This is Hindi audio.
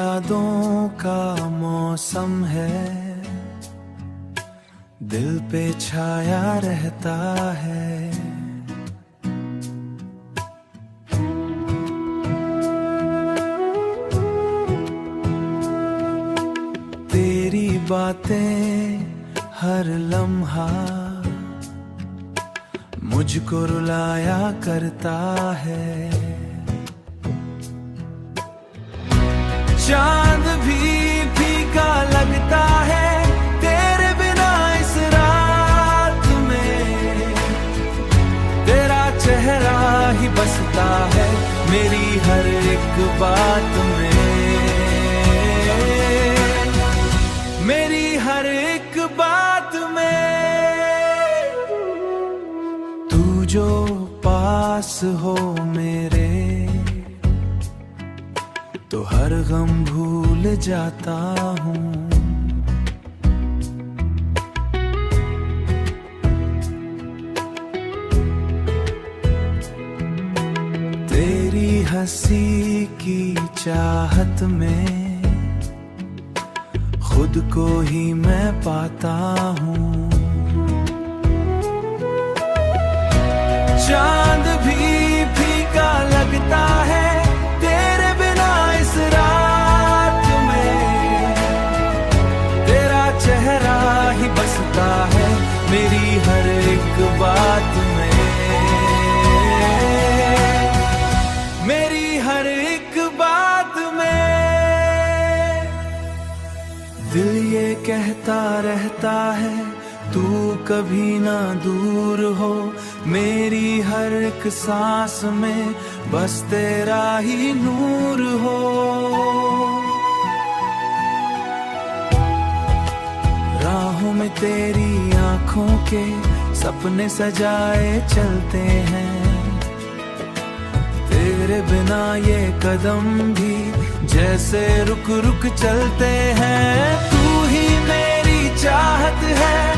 यादों का मौसम है, दिल पे छाया रहता है। तेरी बातें हर लम्हा मुझको रुलाया करता है। चांद भी फीका लगता है तेरे बिना इस रात में, तेरा चेहरा ही बसता है मेरी हर एक बात में, मेरी हर एक बात में। तू जो पास हो मेरे तो हर गम भूल जाता हूँ। तेरी हंसी की चाहत में खुद को ही मैं पाता हूँ। चांद भी फीका लगता है तेरे बिना इस रात में, तेरा चेहरा ही बसता है मेरी हर एक बात में, मेरी हर एक बात में। दिल ये कहता रहता है तू कभी ना दूर हो, मेरी हर एक सांस में बस तेरा ही नूर हो। राहों में तेरी आंखों के सपने सजाए चलते हैं, तेरे बिना ये कदम भी जैसे रुक रुक चलते हैं। तू ही मेरी चाहत है